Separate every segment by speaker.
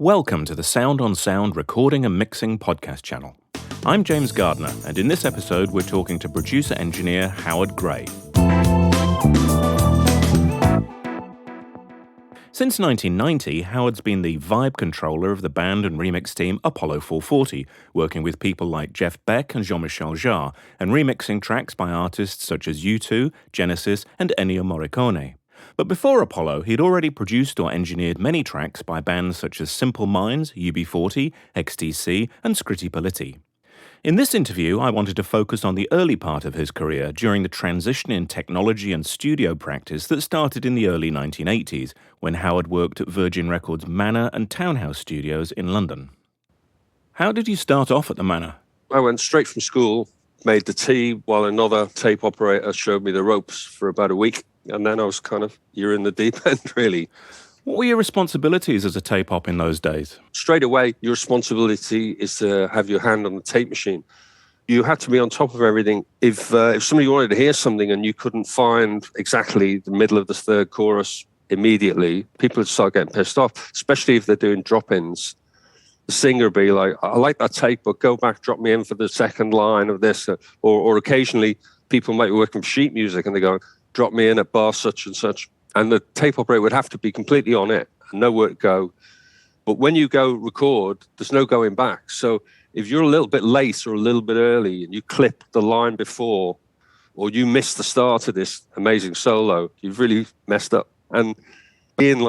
Speaker 1: Welcome to the Sound on Sound recording and mixing podcast channel. I'm James Gardner, and in this episode we're talking to producer-engineer Howard Gray. Since 1990, Howard's been the vibe controller of the band and remix team Apollo 440, working with people like Jeff Beck and Jean-Michel Jarre, and remixing tracks by artists such as U2, Genesis, and Ennio Morricone. But before Apollo, he'd already produced or engineered many tracks by bands such as Simple Minds, UB40, XTC, and Scritti Politti. In this interview, I wanted to focus on the early part of his career during the transition in technology and studio practice that started in the early 1980s, when Howard worked at Virgin Records' Manor and Townhouse studios in London. How did you start off at the Manor?
Speaker 2: I went straight from school, made the tea while another tape operator showed me the ropes for about a week. And then I was you're in the deep end, really.
Speaker 1: What were your responsibilities as a tape op in those days?
Speaker 2: Straight away, your responsibility is to have your hand on the tape machine. You had to be on top of everything. If somebody wanted to hear something and you couldn't find exactly the middle of the third chorus immediately, people would start getting pissed off, especially if they're doing drop-ins. The singer would be like, I like that tape, but go back, drop me in for the second line of this. Or occasionally, people might be working for sheet music and they go, drop me in at bar such and such. And the tape operator would have to be completely on it and know where to go. But when you go record, there's no going back. So if you're a little bit late or a little bit early and you clip the line before, or you miss the start of this amazing solo, you've really messed up. And being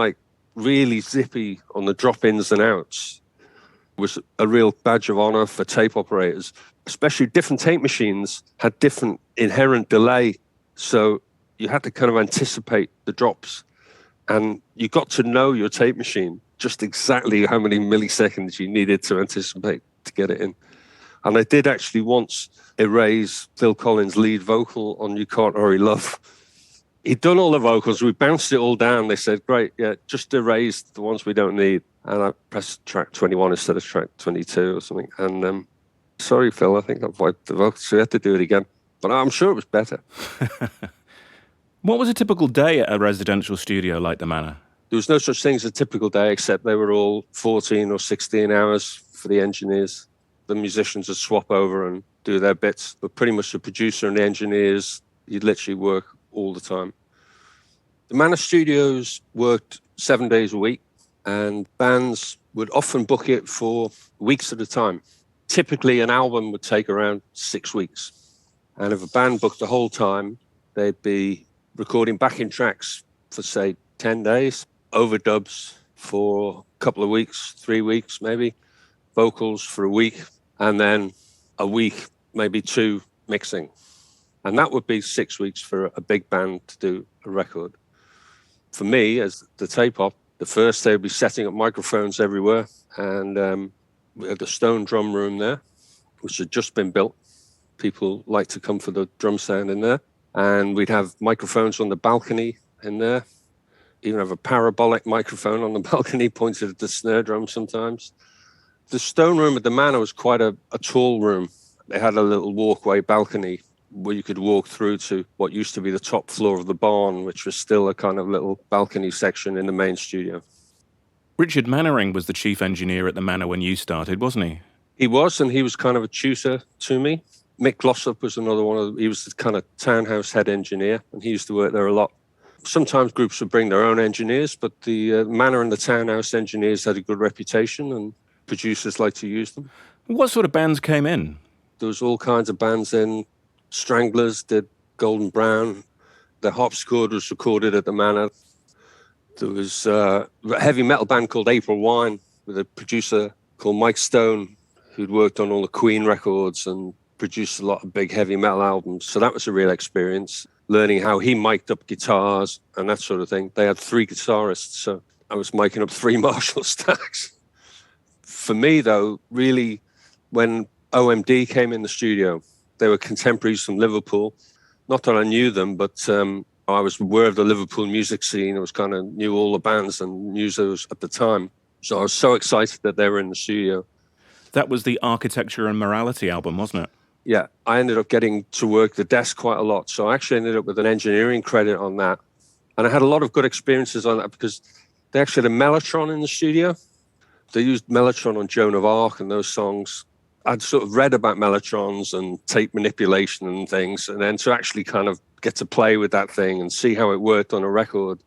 Speaker 2: really zippy on the drop-ins and outs was a real badge of honor for tape operators. Especially different tape machines had different inherent delay. So you had to kind of anticipate the drops, and you got to know your tape machine, just exactly how many milliseconds you needed to anticipate to get it in. And I did actually once erase Phil Collins' lead vocal on You Can't Hurry Love. He'd done all the vocals, we bounced it all down. They said, great, yeah, just erase the ones we don't need. And I pressed track 21 instead of track 22 or something. And sorry, Phil, I think I've wiped the vocals, so we had to do it again. But I'm sure it was better.
Speaker 1: What was a typical day at a residential studio like the Manor?
Speaker 2: There was no such thing as a typical day, except they were all 14 or 16 hours for the engineers. The musicians would swap over and do their bits, but pretty much the producer and the engineers, you'd literally work all the time. The Manor studios worked 7 days a week, and bands would often book it for weeks at a time. Typically, an album would take around 6 weeks. And if a band booked the whole time, they'd be recording backing tracks for, say, 10 days, overdubs for a couple of weeks, 3 weeks maybe, vocals for a week, and then a week, maybe two, mixing. And that would be 6 weeks for a big band to do a record. For me, as the tape op, the first day would be setting up microphones everywhere, and we had the stone drum room there, which had just been built. People like to come for the drum sound in there. And we'd have microphones on the balcony in there. Even have a parabolic microphone on the balcony pointed at the snare drum sometimes. The stone room at the Manor was quite a tall room. They had a little walkway balcony where you could walk through to what used to be the top floor of the barn, which was still a kind of little balcony section in the main studio.
Speaker 1: Richard Mannering was the chief engineer at the Manor when you started, wasn't he?
Speaker 2: He was, and he was kind of a tutor to me. Mick Glossop was another one. He was the kind of townhouse head engineer, and he used to work there a lot. Sometimes groups would bring their own engineers, but the Manor and the townhouse engineers had a good reputation, and producers liked to use them.
Speaker 1: What sort of bands came in?
Speaker 2: There was all kinds of bands in. Stranglers did Golden Brown. The Harpsichord was recorded at the Manor. There was a heavy metal band called April Wine with a producer called Mike Stone, who'd worked on all the Queen records and produced a lot of big heavy metal albums. So that was a real experience, learning how he mic'd up guitars and that sort of thing. They had 3 guitarists, so I was micing up 3 Marshall stacks. For me, though, really, when OMD came in the studio, they were contemporaries from Liverpool. Not that I knew them, but I was aware of the Liverpool music scene. I was knew all the bands and knew those at the time. So I was so excited that they were in the studio.
Speaker 1: That was the Architecture and Morality album, wasn't it?
Speaker 2: Yeah, I ended up getting to work the desk quite a lot. So I actually ended up with an engineering credit on that. And I had a lot of good experiences on that because they actually had a Mellotron in the studio. They used Mellotron on Joan of Arc and those songs. I'd sort of read about Mellotrons and tape manipulation and things, and then to actually kind of get to play with that thing and see how it worked on a record,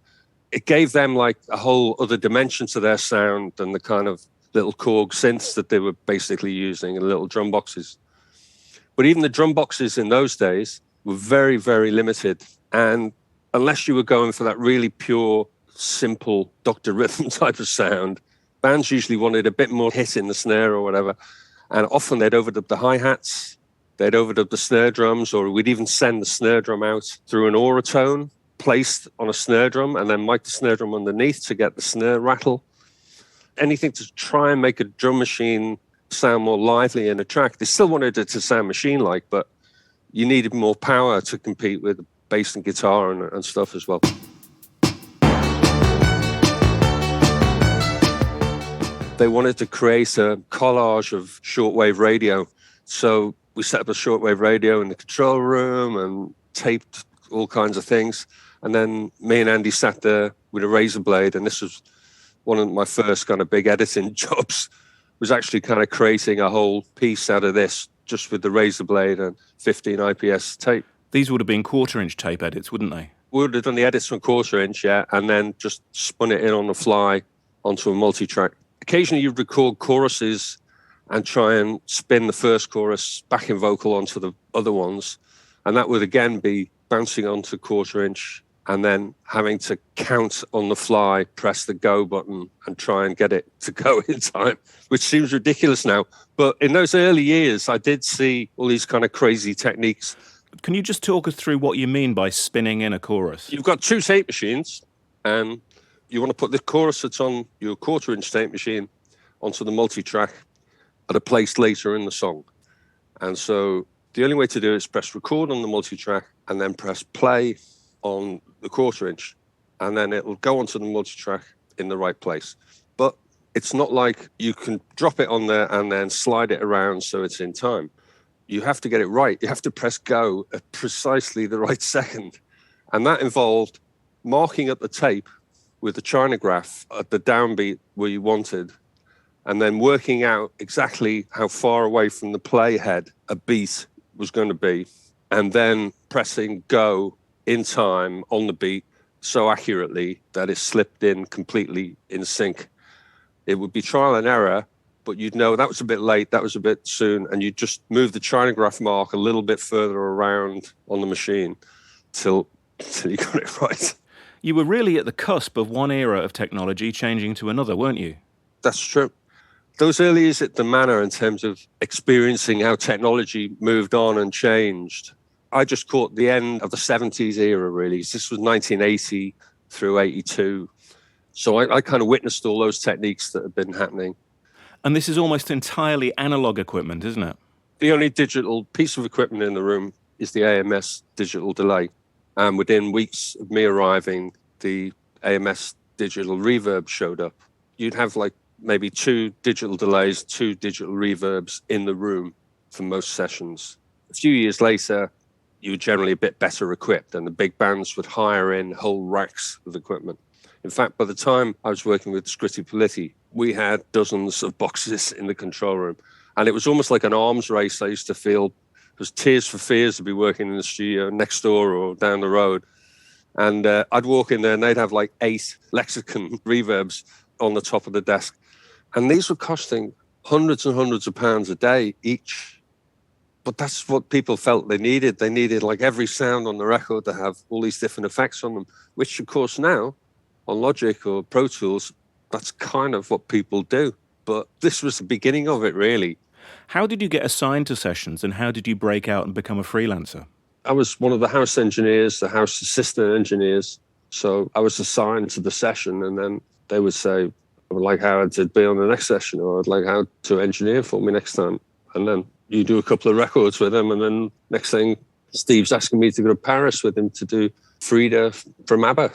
Speaker 2: it gave them like a whole other dimension to their sound than the kind of little Korg synths that they were basically using and little drum boxes. But even the drum boxes in those days were very, very limited. And unless you were going for that really pure, simple Dr. Rhythm type of sound, bands usually wanted a bit more hit in the snare or whatever. And often they'd overdub the hi-hats, they'd overdub the snare drums, or we'd even send the snare drum out through an auratone placed on a snare drum and then mic the snare drum underneath to get the snare rattle. Anything to try and make a drum machine sound more lively in a track. They still wanted it to sound machine-like, but you needed more power to compete with bass and guitar and stuff as well. They wanted to create a collage of shortwave radio. So we set up a shortwave radio in the control room and taped all kinds of things. And then me and Andy sat there with a razor blade. And this was one of my first kind of big editing jobs, was actually kind of creating a whole piece out of this just with the razor blade and 15 IPS tape.
Speaker 1: These would have been quarter-inch tape edits, wouldn't they?
Speaker 2: We would have done the edits from quarter-inch, yeah, and then just spun it in on the fly onto a multi-track. Occasionally you'd record choruses and try and spin the first chorus backing vocal onto the other ones. And that would again be bouncing onto quarter-inch and then having to count on the fly, press the go button and try and get it to go in time, which seems ridiculous now. But in those early years, I did see all these kind of crazy techniques.
Speaker 1: Can you just talk us through what you mean by spinning in a chorus?
Speaker 2: You've got two tape machines and you want to put the chorus that's on your quarter-inch tape machine onto the multi-track at a place later in the song. And so the only way to do it is press record on the multi-track and then press play on the quarter-inch. And then it'll go onto the multi-track in the right place. But it's not like you can drop it on there and then slide it around so it's in time. You have to get it right. You have to press go at precisely the right second. And that involved marking up the tape with the chinograph at the downbeat where you wanted, and then working out exactly how far away from the playhead a beat was going to be, and then pressing go in time on the beat so accurately that it slipped in completely in sync. It would be trial and error, but you'd know that was a bit late, that was a bit soon, and you'd just move the chinograph mark a little bit further around on the machine till you got it right.
Speaker 1: You were really at the cusp of one era of technology changing to another, weren't you?
Speaker 2: That's true. Those early years at the Manor, in terms of experiencing how technology moved on and changed, I just caught the end of the 70s era, really. This was 1980 through 82. So I kind of witnessed all those techniques that had been happening.
Speaker 1: And this is almost entirely analog equipment, isn't it?
Speaker 2: The only digital piece of equipment in the room is the AMS digital delay. And within weeks of me arriving, the AMS digital reverb showed up. You'd have like maybe 2 digital delays, 2 digital reverbs in the room for most sessions. A few years later, you were generally a bit better equipped, and the big bands would hire in whole racks of equipment. In fact, by the time I was working with Scritti Politti, we had dozens of boxes in the control room. And it was almost like an arms race. I used to feel. It was tears for fears to be working in the studio next door or down the road. And I'd walk in there and they'd have like 8 Lexicon reverbs on the top of the desk. And these were costing hundreds and hundreds of pounds a day each. But that's what people felt they needed. They needed like every sound on the record to have all these different effects on them, which of course now on Logic or Pro Tools, that's kind of what people do. But this was the beginning of it, really.
Speaker 1: How did you get assigned to sessions, and how did you break out and become a freelancer?
Speaker 2: I was one of the house engineers, the house assistant engineers. So I was assigned to the session, and then they would say, I would like Howard to be on the next session, or I'd like Howard to engineer for me next time. And then you do a couple of records with him, and then next thing, Steve's asking me to go to Paris with him to do Frida from ABBA.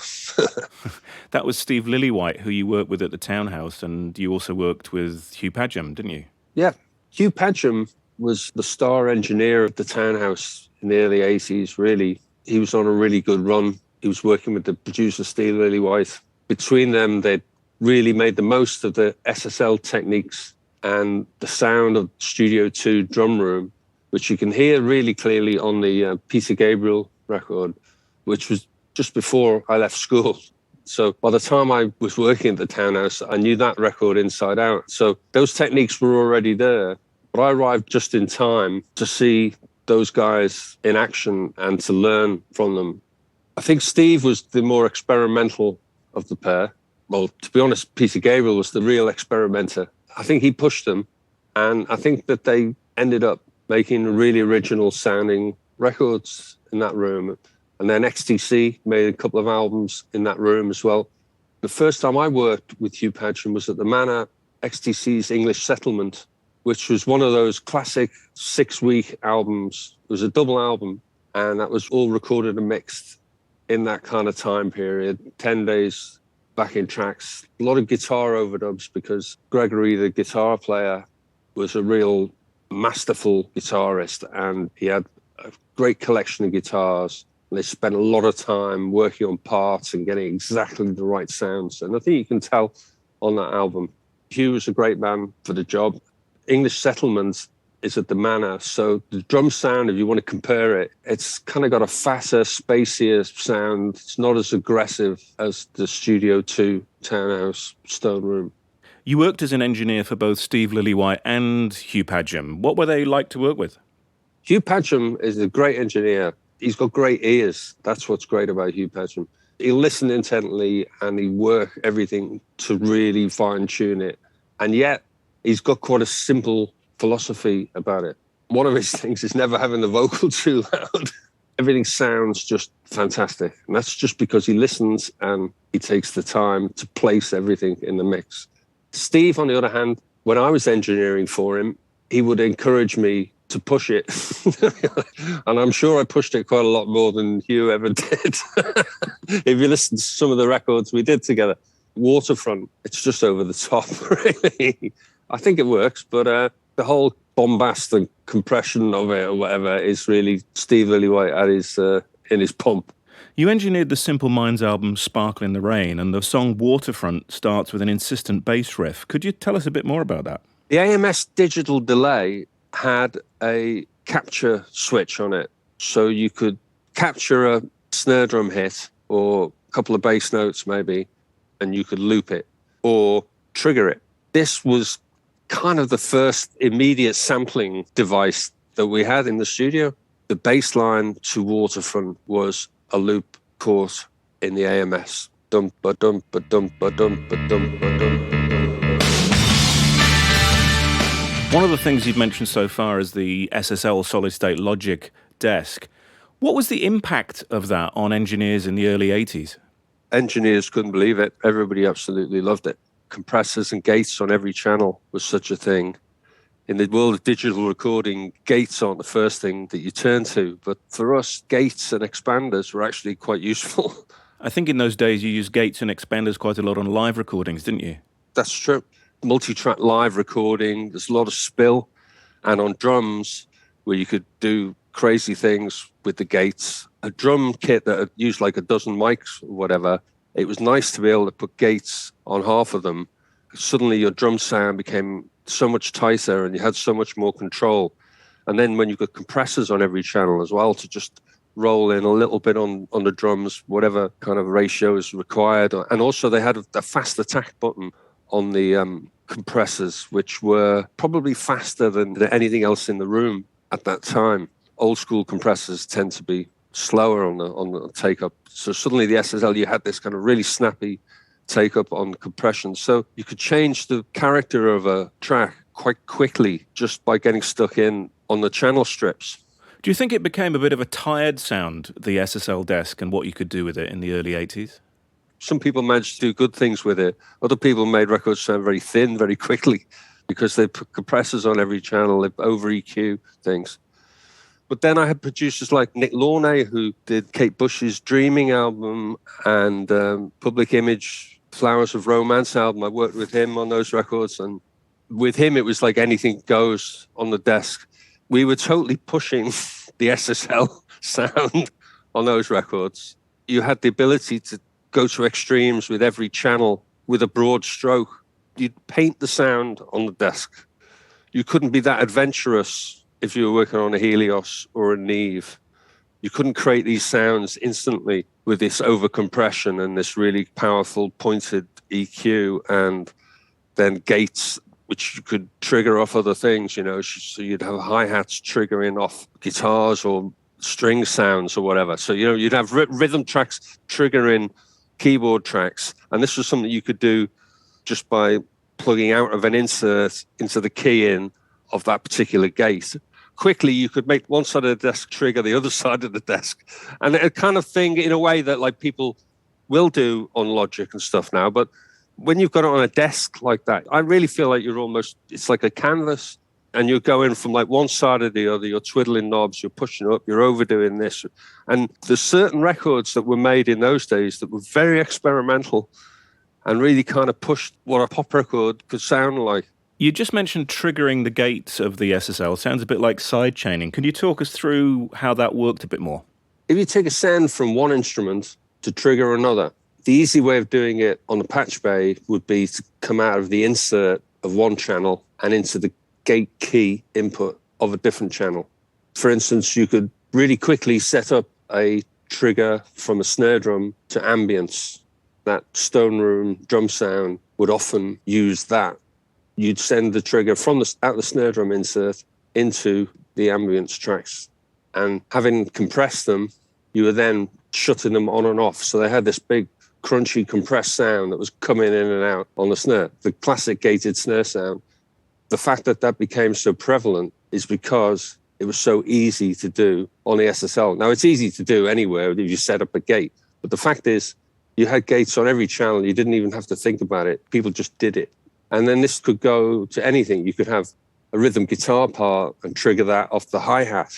Speaker 1: That was Steve Lillywhite, who you worked with at the Townhouse, and you also worked with Hugh Padgham, didn't you?
Speaker 2: Yeah. Hugh Padgham was the star engineer of the Townhouse in the early 80s, really. He was on a really good run. He was working with the producer, Steve Lillywhite. Between them, they'd really made the most of the SSL techniques and the sound of Studio 2 drum room, which you can hear really clearly on the Peter Gabriel record, which was just before I left school. So by the time I was working at the Townhouse, I knew that record inside out. So those techniques were already there, but I arrived just in time to see those guys in action and to learn from them. I think Steve was the more experimental of the pair. Well, to be honest, Peter Gabriel was the real experimenter. I think he pushed them, and I think that they ended up making really original sounding records in that room. And then XTC made a couple of albums in that room as well. The first time I worked with Hugh Padgham was at the Manor, XTC's English Settlement, which was one of those classic 6-week albums. It was a double album, and that was all recorded and mixed in that kind of time period, 10 days backing tracks, a lot of guitar overdubs, because Gregory, the guitar player, was a real masterful guitarist, and he had a great collection of guitars. And they spent a lot of time working on parts and getting exactly the right sounds. And I think you can tell on that album. Hugh was a great man for the job. English Settlements is at the Manor, so the drum sound, if you want to compare it, it's kind of got a fatter, spacier sound. It's not as aggressive as the Studio 2 Townhouse Stone Room.
Speaker 1: You worked as an engineer for both Steve Lillywhite and Hugh Padgham. What were they like to work with?
Speaker 2: Hugh Padgham is a great engineer. He's got great ears. That's what's great about Hugh Padgham. He'll listen intently and he'll work everything to really fine-tune it. And yet, he's got quite a simple philosophy about it. One of his things is never having the vocal too loud. Everything sounds just fantastic. And that's just because he listens and he takes the time to place everything in the mix. Steve, on the other hand, when I was engineering for him, he would encourage me to push it. And I'm sure I pushed it quite a lot more than Hugh ever did. If you listen to some of the records we did together, Waterfront, it's just over the top, really. I think it works, but the whole bombast and compression of it or whatever is really Steve Lillywhite at his in his pump.
Speaker 1: You engineered the Simple Minds album Sparkle in the Rain, and the song Waterfront starts with an insistent bass riff. Could you tell us a bit more about that?
Speaker 2: The AMS digital delay had a capture switch on it, so you could capture a snare drum hit or a couple of bass notes maybe, and you could loop it or trigger it. This was kind of the first immediate sampling device that we had in the studio. The bass line to Waterfront was a loop chord in the AMS. Dum ba dum ba dum ba dum ba dum ba dum.
Speaker 1: One of the things you've mentioned so far is the SSL solid-state logic desk. What was the impact of that on engineers in the early 80s?
Speaker 2: Engineers couldn't believe it. Everybody absolutely loved it. Compressors and gates on every channel was such a thing. In the world of digital recording, gates aren't the first thing that you turn to. But for us, gates and expanders were actually quite useful.
Speaker 1: I think in those days you used gates and expanders quite a lot on live recordings, didn't you?
Speaker 2: That's true. Multi-track live recording, there's a lot of spill. And on drums, where you could do crazy things with the gates. A drum kit that had used like a dozen mics or whatever, it was nice to be able to put gates on half of them. Suddenly your drum sound became so much tighter and you had so much more control. And then when you've got compressors on every channel as well, to just roll in a little bit on the drums, whatever kind of ratio is required. And also they had a fast attack button on the compressors, which were probably faster than anything else in the room at that time. Old school compressors tend to be slower on the take-up. So suddenly the SSL, you had this kind of really snappy take-up on compression. So you could change the character of a track quite quickly just by getting stuck in on the channel strips.
Speaker 1: Do you think it became a bit of a tired sound, the SSL Desk, and what you could do with it in the early 80s?
Speaker 2: Some people managed to do good things with it. Other people made records sound very thin very quickly because they put compressors on every channel, they over EQ things. But then I had producers like Nick Launay, who did Kate Bush's Dreaming album and Public Image Flowers of Romance album. I worked with him on those records, and with him it was like anything goes on the desk. We were totally pushing the SSL sound on those records. You had the ability to go to extremes with every channel with a broad stroke. You'd paint the sound on the desk. You couldn't be that adventurous if you were working on a Helios or a Neve. You couldn't create these sounds instantly with this overcompression and this really powerful pointed EQ and then gates, which you could trigger off other things, you know. So you'd have hi-hats triggering off guitars or string sounds or whatever. So, you know, you'd have rhythm tracks triggering keyboard tracks. And this was something you could do just by plugging out of an insert into the key in of that particular gate. Quickly, you could make one side of the desk trigger the other side of the desk. And a kind of thing in a way that like people will do on Logic and stuff now. But when you've got it on a desk like that, I really feel like it's like a canvas and you're going from like one side or the other, you're twiddling knobs, you're pushing up, you're overdoing this. And there's certain records that were made in those days that were very experimental and really kind of pushed what a pop record could sound like.
Speaker 1: You just mentioned triggering the gates of the SSL. Sounds a bit like sidechaining. Can you talk us through how that worked a bit more?
Speaker 2: If you take a sound from one instrument to trigger another, the easy way of doing it on the patch bay would be to come out of the insert of one channel and into the gate key input of a different channel. For instance, you could really quickly set up a trigger from a snare drum to ambience. That Stone Room drum sound would often use that. You'd send the trigger from out the snare drum insert into the ambience tracks. And having compressed them, you were then shutting them on and off. So they had this big, crunchy, compressed sound that was coming in and out on the snare. The classic gated snare sound. The fact that that became so prevalent is because it was so easy to do on the SSL. Now, it's easy to do anywhere if you set up a gate. But the fact is, you had gates on every channel. You didn't even have to think about it. People just did it. And then this could go to anything. You could have a rhythm guitar part and trigger that off the hi-hat.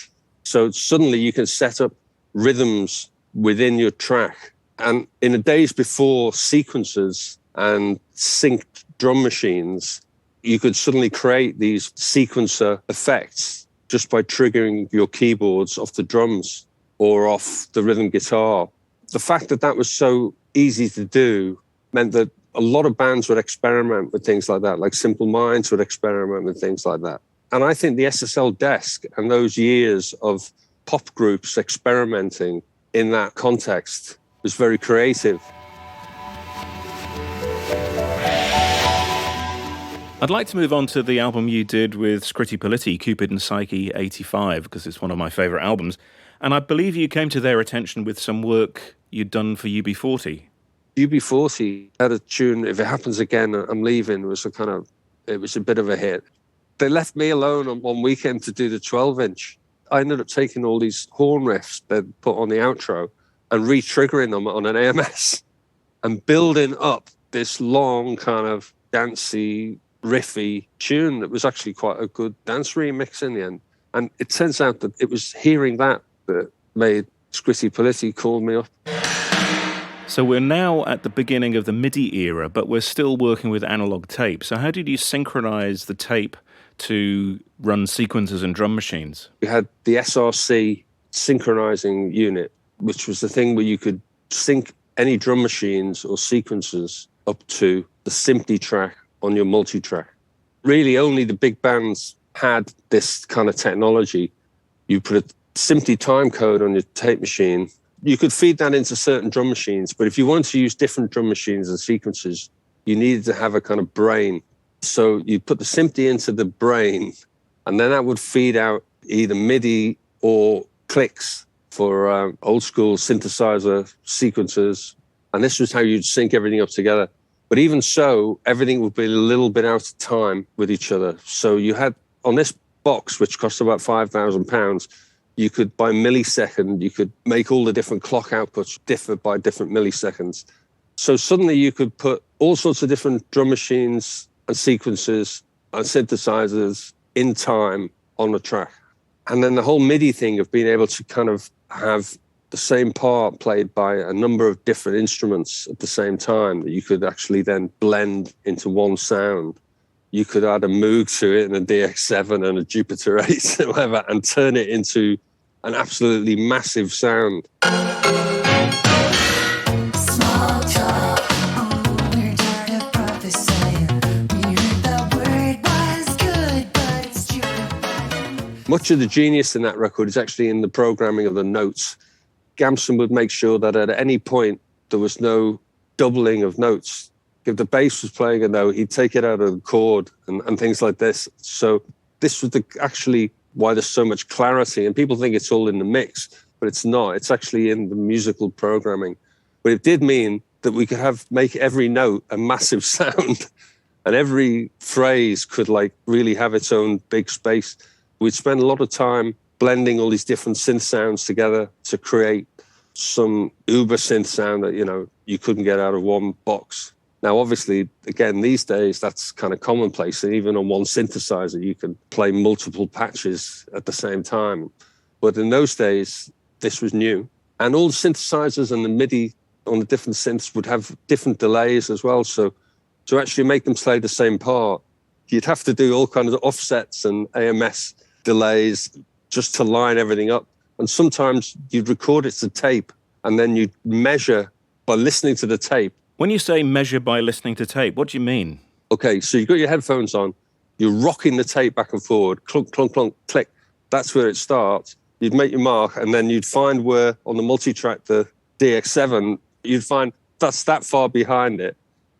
Speaker 2: So suddenly you can set up rhythms within your track. And in the days before sequencers and synced drum machines, you could suddenly create these sequencer effects just by triggering your keyboards off the drums or off the rhythm guitar. The fact that that was so easy to do meant that a lot of bands would experiment with things like that, like Simple Minds would experiment with things like that. And I think the SSL Desk and those years of pop groups experimenting in that context was very creative.
Speaker 1: I'd like to move on to the album you did with Scritti Politti, Cupid and Psyche 85, because it's one of my favourite albums. And I believe you came to their attention with some work you'd done for UB40.
Speaker 2: UB40 had a tune, If It Happens Again, I'm Leaving, it was a bit of a hit. They left me alone on one weekend to do the 12-inch. I ended up taking all these horn riffs they'd put on the outro and re-triggering them on an AMS and building up this long kind of dancey, riffy tune that was actually quite a good dance remix in the end. And it turns out that it was hearing that made Scritti Politti call me up.
Speaker 1: So we're now at the beginning of the MIDI era, but we're still working with analog tape. So how did you synchronize the tape to run sequencers and drum machines?
Speaker 2: We had the SRC synchronizing unit, which was the thing where you could sync any drum machines or sequencers up to the SMPTE track on your multi-track. Really, only the big bands had this kind of technology. You put a SMPTE time code on your tape machine. You could feed that into certain drum machines, but if you wanted to use different drum machines and sequences, you needed to have a kind of brain. So you put the SMPTE into the brain, and then that would feed out either MIDI or clicks for old school synthesizer sequencers. And this was how you'd sync everything up together. But even so, everything would be a little bit out of time with each other. So you had, on this box, which cost about £5,000, you could, by millisecond, you could make all the different clock outputs differ by different milliseconds. So suddenly you could put all sorts of different drum machines and sequences and synthesizers in time on the track. And then the whole MIDI thing of being able to kind of have the same part played by a number of different instruments at the same time that you could actually then blend into one sound. You could add a Moog to it and a DX7 and a Jupiter 8 or whatever and turn it into an absolutely massive sound.
Speaker 3: Small talk, we're tired of
Speaker 2: much of the genius in that record is actually in the programming of the notes. Gamson would make sure that at any point there was no doubling of notes. If the bass was playing a note, he'd take it out of the chord and things like this. So this was actually why there's so much clarity. And people think it's all in the mix, but it's not. It's actually in the musical programming. But it did mean that we could make every note a massive sound, and every phrase could really have its own big space. We'd spend a lot of time blending all these different synth sounds together to create some uber synth sound that, you couldn't get out of one box. Now, obviously, again, these days, that's kind of commonplace. And even on one synthesizer, you can play multiple patches at the same time. But in those days, this was new. And all the synthesizers and the MIDI on the different synths would have different delays as well. So to actually make them play the same part, you'd have to do all kinds of offsets and AMS delays just to line everything up. And sometimes you'd record it to tape, and then you'd measure by listening to the tape.
Speaker 1: When you say measure by listening to tape, what do you mean?
Speaker 2: Okay, so you've got your headphones on, you're rocking the tape back and forward, clunk, clunk, clunk, click. That's where it starts. You'd make your mark, and then you'd find where on the multi-track, the DX7, you'd find that's that far behind it.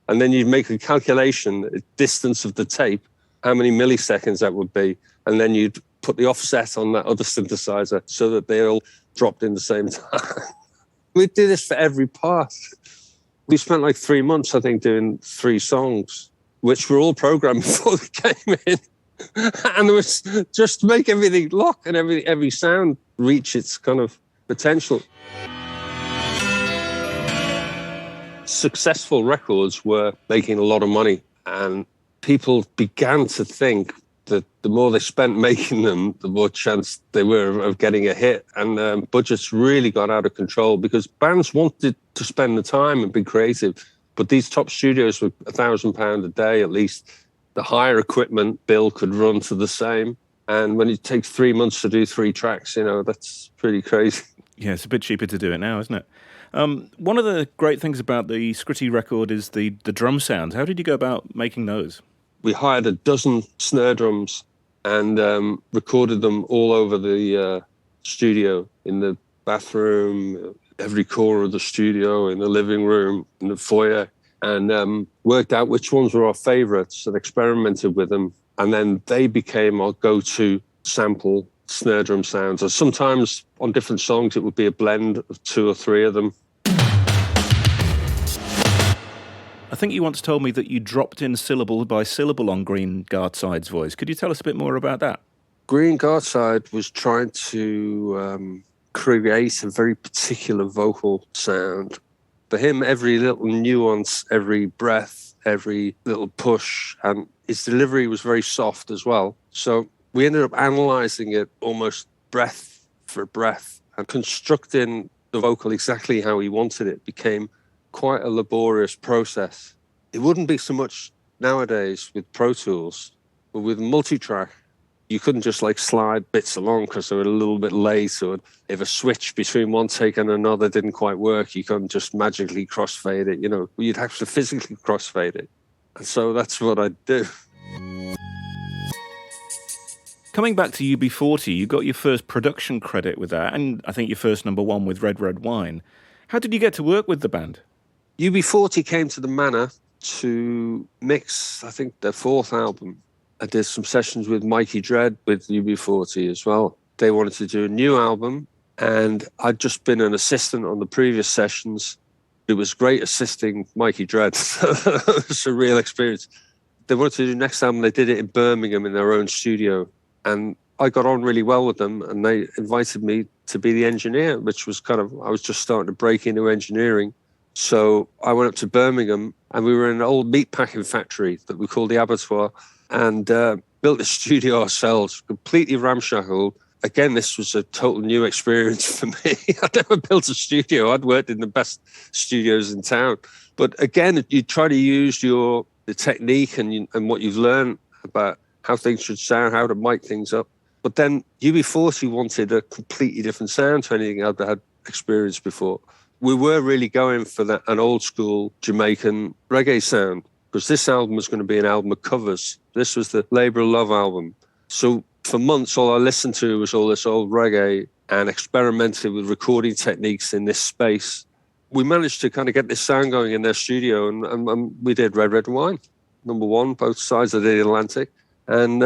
Speaker 2: And then you'd make a calculation, the distance of the tape, how many milliseconds that would be. And then you'd put the offset on that other synthesizer so that they all dropped in the same time. We'd do this for every part. We spent 3 months, I think, doing 3 songs, which were all programmed before they came in. And there was just to make everything lock and every sound reach its kind of potential. Successful records were making a lot of money, and people began to think that the more they spent making them, the more chance they were of getting a hit. And budgets really got out of control because bands wanted to spend the time and be creative. But these top studios were £1,000 a day at least. The higher equipment bill could run to the same. And when it takes 3 months to do 3 tracks, that's pretty crazy.
Speaker 1: Yeah, it's a bit cheaper to do it now, isn't it? One of the great things about the Scritti record is the drum sounds. How did you go about making those?
Speaker 2: We hired a dozen snare drums and recorded them all over the studio, in the bathroom, every corner of the studio, in the living room, in the foyer, and worked out which ones were our favorites and experimented with them. And then they became our go-to sample snare drum sounds. And sometimes on different songs, it would be a blend of 2 or 3 of them.
Speaker 1: I think you once told me that you dropped in syllable by syllable on Green Gartside's voice. Could you tell us a bit more about that?
Speaker 2: Green Gartside was trying to create a very particular vocal sound. For him, every little nuance, every breath, every little push, and his delivery was very soft as well. So we ended up analysing it almost breath for breath and constructing the vocal exactly how he wanted it. Became quite a laborious process. It wouldn't be so much nowadays with Pro Tools, but with multi-track, you couldn't just slide bits along because they were a little bit late, or if a switch between one take and another didn't quite work, you couldn't just magically crossfade it. You'd have to physically crossfade it. And so that's what I do.
Speaker 1: Coming back to UB40, you got your first production credit with that, and I think your first #1 with Red Red Wine. How did you get to work with the band?
Speaker 2: UB40 came to the Manor to mix, I think, their 4th album. I did some sessions with Mikey Dread with UB40 as well. They wanted to do a new album, and I'd just been an assistant on the previous sessions. It was great assisting Mikey Dread. It was a real experience. They wanted to do the next album. They did it in Birmingham in their own studio, and I got on really well with them, and they invited me to be the engineer, which was I was just starting to break into engineering. So I went up to Birmingham, and we were in an old meatpacking factory that we called the Abattoir, and built a studio ourselves, completely ramshackle. Again, this was a total new experience for me. I'd never built a studio. I'd worked in the best studios in town. But again, you try to use the technique and what you've learned about how things should sound, how to mic things up. But then UB40 wanted a completely different sound to anything I'd had experienced before. We were really going for an old school Jamaican reggae sound, because this album was going to be an album of covers. This was the Labour of Love album. So For months, all I listened to was all this old reggae and experimented with recording techniques in this space. We managed to kind of get this sound going in their studio, and we did Red, Red Wine, #1, both sides of the Atlantic. And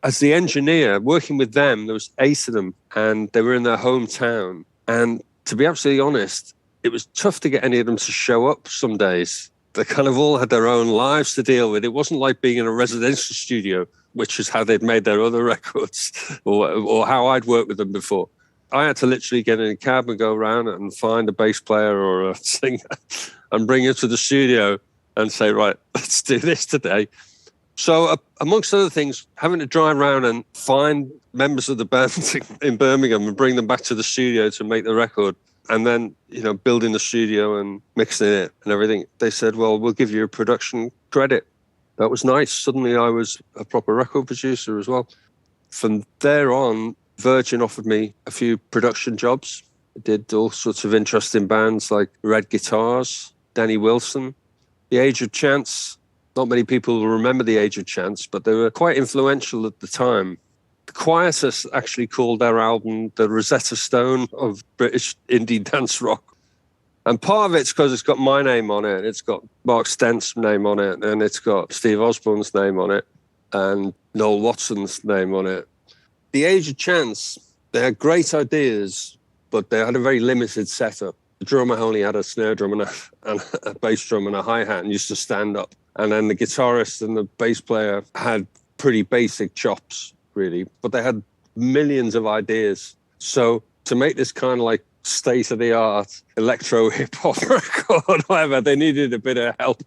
Speaker 2: as the engineer, working with them, there was 8 of them, and they were in their hometown. And to be absolutely honest, it was tough to get any of them to show up some days. They kind of all had their own lives to deal with. It wasn't like being in a residential studio, which is how they'd made their other records, or how I'd worked with them before. I had to literally get in a cab and go around and find a bass player or a singer and bring him to the studio and say, right, let's do this today. So amongst other things, having to drive around and find members of the band in Birmingham and bring them back to the studio to make the record, and then, building the studio and mixing it and everything, they said, well, we'll give you a production credit. That was nice. Suddenly I was a proper record producer as well. From there on, Virgin offered me a few production jobs. I did all sorts of interesting bands like Red Guitars, Danny Wilson, The Age of Chance. Not many people will remember The Age of Chance, but they were quite influential at the time. The Quartet actually called their album the Rosetta Stone of British indie dance rock. And part of it's because it's got my name on it, it's got Mark Stent's name on it, and it's got Steve Osborne's name on it, and Noel Watson's name on it. The Age of Chance, they had great ideas, but they had a very limited setup. The drummer only had a snare drum and a bass drum and a hi-hat and used to stand up. And then the guitarist and the bass player had pretty basic chops, really, but they had millions of ideas. So to make this kind of like state-of-the-art electro hip-hop record, whatever, they needed a bit of help.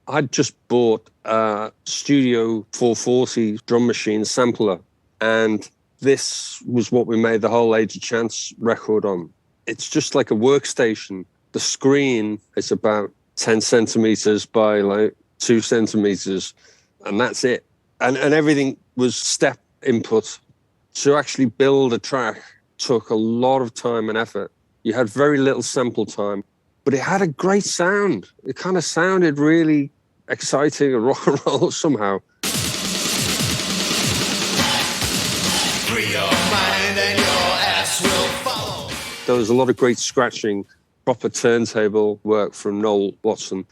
Speaker 2: I'd just bought a Studio 440 drum machine sampler, and this was what we made the whole Age of Chance record on. It's just like a workstation. The screen is about 10 centimeters by like 2 centimeters, and that's it. And everything was step input. To actually build a track took a lot of time and effort. You had very little sample time, but it had a great sound. It kind of sounded really exciting and rock and roll somehow. Free your mind and your ass will follow. There was a lot of great scratching, proper turntable work from Noel Watson,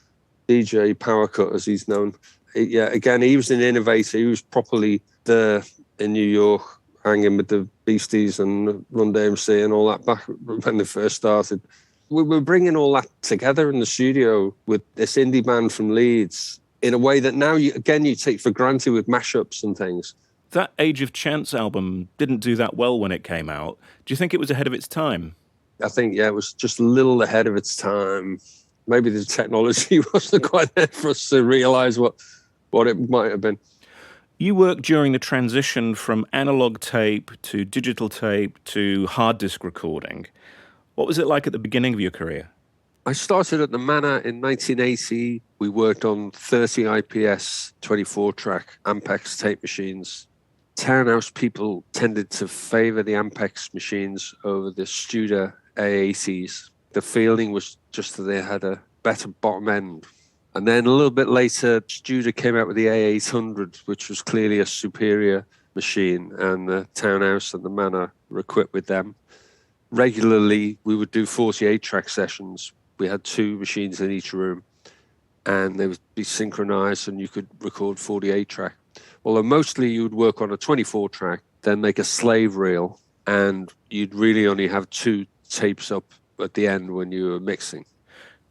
Speaker 2: DJ Powercut as he's known. Yeah, again, he was an innovator. He was properly there in New York, hanging with the Beasties and Run DMC and all that back when they first started. We were bringing all that together in the studio with this indie band from Leeds in a way that now, you take for granted with mashups and things.
Speaker 1: That Age of Chance album didn't do that well when it came out. Do you think it was ahead of its time?
Speaker 2: I think, it was just a little ahead of its time. Maybe the technology wasn't quite there for us to realise what it might have been.
Speaker 1: You worked during the transition from analog tape to digital tape to hard disk recording. What was it like at the beginning of your career?
Speaker 2: I started at the Manor in 1980. We worked on 30 IPS 24-track Ampex tape machines. Townhouse people tended to favour the Ampex machines over the Studer A80s. The feeling was just that they had a better bottom end. And then a little bit later, Studer came out with the A800, which was clearly a superior machine, and the Townhouse and the Manor were equipped with them. Regularly, we would do 48-track sessions. We had 2 machines in each room, and they would be synchronized, and you could record 48-track. Although mostly you would work on a 24-track, then make a slave reel, and you'd really only have 2 tapes up at the end when you were mixing.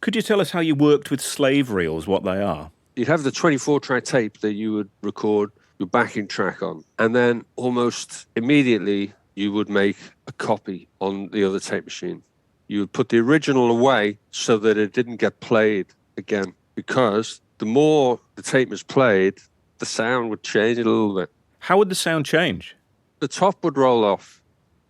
Speaker 1: Could you tell us how you worked with slave reels, what they are?
Speaker 2: You'd have the 24-track tape that you would record your backing track on, and then almost immediately you would make a copy on the other tape machine. You would put the original away so that it didn't get played again, because the more the tape was played, the sound would change a little bit.
Speaker 1: How would the sound change?
Speaker 2: The top would roll off.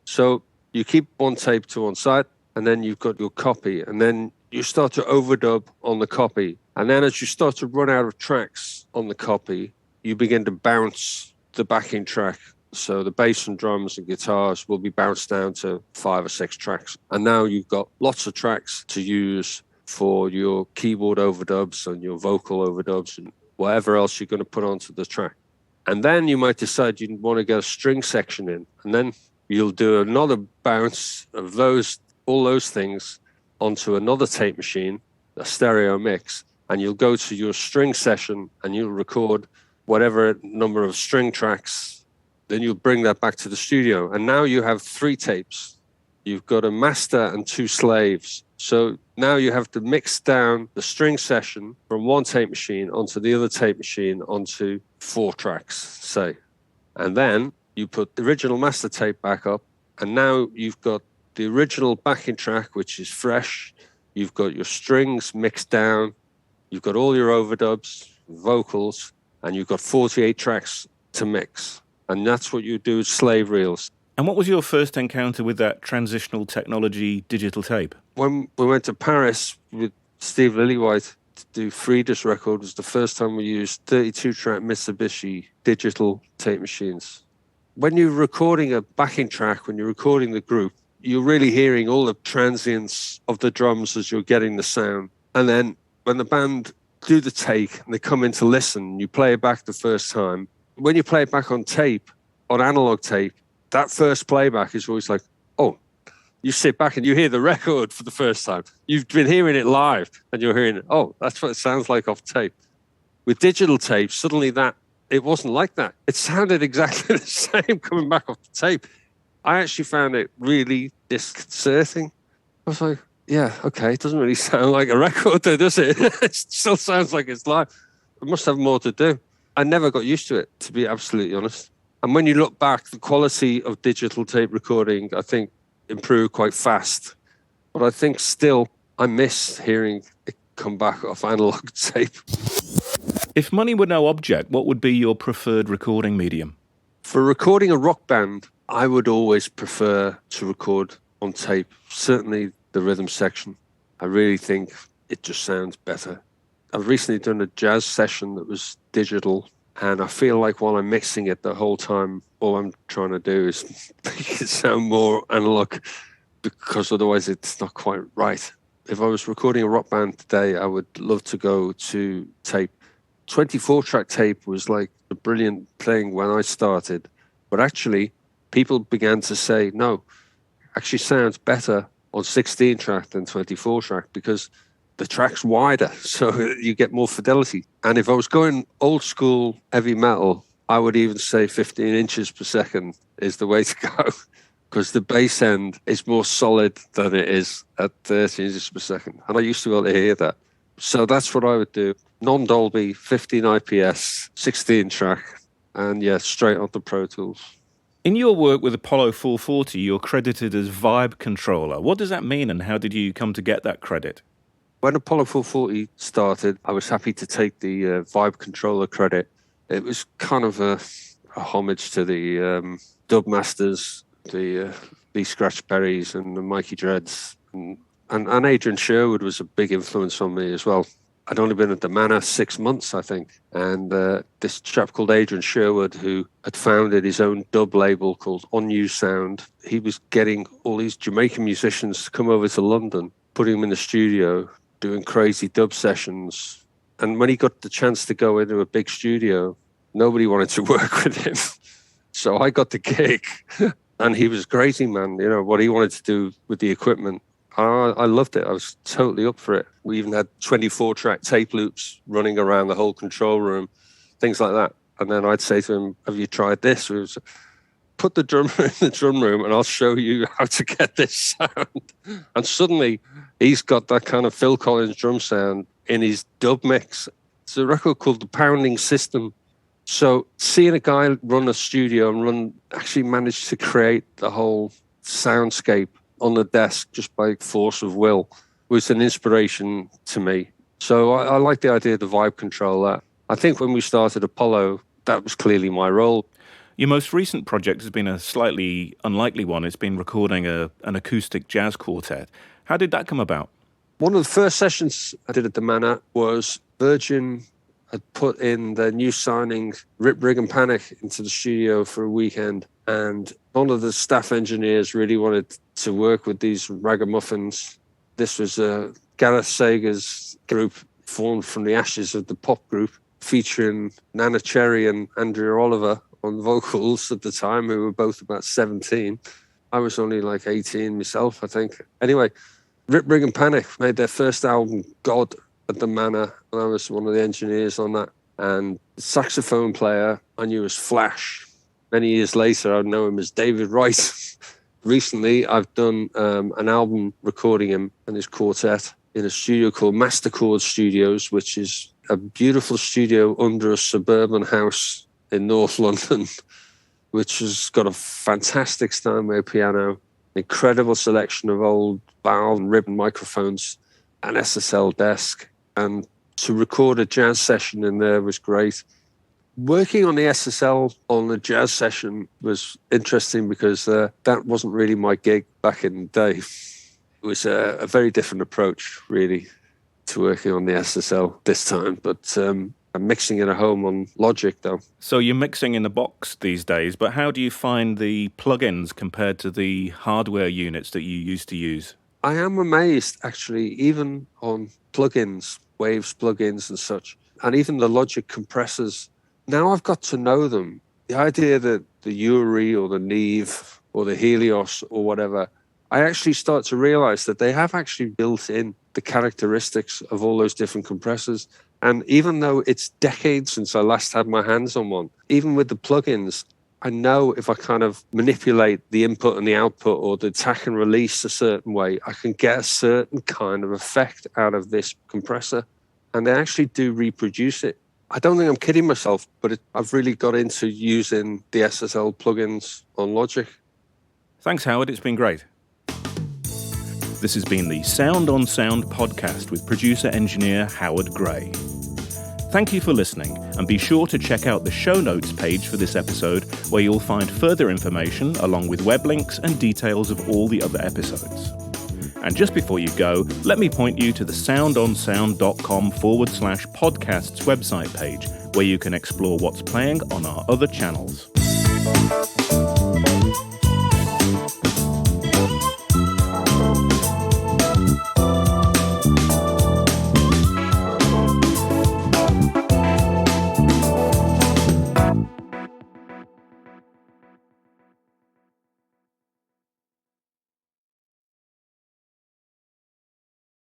Speaker 2: So you keep one tape to one side, and then you've got your copy, and then you start to overdub on the copy. And then as you start to run out of tracks on the copy, you begin to bounce the backing track. So the bass and drums and guitars will be bounced down to 5 or 6 tracks. And now you've got lots of tracks to use for your keyboard overdubs and your vocal overdubs and whatever else you're going to put onto the track. And then you might decide you want to get a string section in. And then you'll do another bounce of all those things onto another tape machine, a stereo mix. And you'll go to your string session and you'll record whatever number of string tracks. Then you'll bring that back to the studio. And now you have 3 tapes. You've got a master and 2 slaves. So now you have to mix down the string session from one tape machine onto the other tape machine onto 4 tracks, say. And then you put the original master tape back up, and now you've got the original backing track, which is fresh. You've got your strings mixed down. You've got all your overdubs, vocals, and you've got 48 tracks to mix. And that's what you do with slave reels.
Speaker 1: And what was your first encounter with that transitional technology digital tape?
Speaker 2: When we went to Paris with Steve Lillywhite to do Frida's record, was the first time we used 32-track Mitsubishi digital tape machines. When you're recording a backing track, when you're recording the group, you're really hearing all the transients of the drums as you're getting the sound. And then when the band do the take and they come in to listen, you play it back the first time. When you play it back on tape, on analog tape, that first playback is always like, oh, you sit back and you hear the record for the first time. You've been hearing it live and you're hearing it, oh, that's what it sounds like off tape. With digital tape, suddenly it wasn't like that. It sounded exactly the same coming back off the tape. I actually found it really disconcerting. I was like, yeah, okay, it doesn't really sound like a record though, does it? It still sounds like it's live. It must have more to do. I never got used to it, to be absolutely honest. And when you look back, the quality of digital tape recording, I think, improved quite fast. But I think still, I miss hearing it come back off analog tape.
Speaker 1: If money were no object, what would be your preferred recording medium?
Speaker 2: For recording a rock band, I would always prefer to record on tape, certainly the rhythm section. I really think it just sounds better. I've recently done a jazz session that was digital, and I feel like while I'm mixing it the whole time, all I'm trying to do is make it sound more analog, because otherwise it's not quite right. If I was recording a rock band today, I would love to go to tape. 24-track tape was like a brilliant thing when I started, but actually people began to say, no, actually sounds better on 16-track than 24-track because the track's wider, so you get more fidelity. And if I was going old school heavy metal, I would even say 15 inches per second is the way to go, because the bass end is more solid than it is at 30 inches per second. And I used to be able to hear that. So that's what I would do. Non-Dolby, 15 IPS, 16-track, and yeah, straight onto Pro Tools.
Speaker 1: In your work with Apollo 440, you're credited as Vibe Controller. What does that mean, and how did you come to get that credit?
Speaker 2: When Apollo 440 started, I was happy to take the Vibe Controller credit. It was kind of a homage to the dub masters, the Lee Scratch Perrys and the Mikey Dreads. And Adrian Sherwood was a big influence on me as well. I'd only been at the Manor 6 months, I think. And this chap called Adrian Sherwood, who had founded his own dub label called On You Sound, he was getting all these Jamaican musicians to come over to London, putting them in the studio, doing crazy dub sessions. And when he got the chance to go into a big studio, nobody wanted to work with him. So I got the gig. And he was crazy, man. You know, what he wanted to do with the equipment. I loved it. I was totally up for it. We even had 24-track tape loops running around the whole control room, things like that. And then I'd say to him, have you tried this? We was, put the drummer in the drum room and I'll show you how to get this sound. And suddenly he's got that kind of Phil Collins drum sound in his dub mix. It's a record called The Pounding System. So seeing a guy run a studio and actually manage to create the whole soundscape on the desk just by force of will was an inspiration to me. So I like the idea of the Vibe Controller. I think when we started Apollo, that was clearly my role.
Speaker 1: Your most recent project has been a slightly unlikely one. It's been recording an acoustic jazz quartet. How did that come about?
Speaker 2: One of the first sessions I did at the Manor was Virgin had put in their new signing, Rip, Rig and Panic, into the studio for a weekend. And one of the staff engineers really wanted to work with these ragamuffins. This was Gareth Sager's group, formed from the ashes of the pop group. featuring Nana Cherry and Andrea Oliver on vocals at the time, who were both about 17. I was only like 18 myself, I think. Anyway, Rip, Rig and Panic made their first album, God, at the Manor, and I was one of the engineers on that. And the saxophone player I knew as Flash. Many years later, I know him as David Wright. Recently, I've done an album recording him and his quartet in a studio called Masterchord Studios, which is a beautiful studio under a suburban house in North London, which has got a fantastic Steinway piano, incredible selection of old valve and ribbon microphones, an SSL desk. And to record a jazz session in there was great. Working on the SSL on a jazz session was interesting because that wasn't really my gig back in the day. It was a very different approach, really, to working on the SSL this time. But I'm mixing it at home on Logic, though.
Speaker 1: So you're mixing in the box these days, but how do you find the plugins compared to the hardware units that you used to use?
Speaker 2: I am amazed, actually, even on plugins, Waves plugins and such, and even the Logic compressors. Now I've got to know them. The idea that the Uri or the Neve or the Helios or whatever, I actually start to realize that they have actually built in the characteristics of all those different compressors. And even though it's decades since I last had my hands on one, even with the plugins, I know if I kind of manipulate the input and the output or the attack and release a certain way, I can get a certain kind of effect out of this compressor. And they actually do reproduce it. I don't think I'm kidding myself, but I've really got into using the SSL plugins on Logic.
Speaker 1: Thanks, Howard. It's been great. This has been the Sound on Sound podcast with producer-engineer Howard Gray. Thank you for listening, and be sure to check out the show notes page for this episode, where you'll find further information along with web links and details of all the other episodes. And just before you go, let me point you to the soundonsound.com/podcasts website page, where you can explore what's playing on our other channels.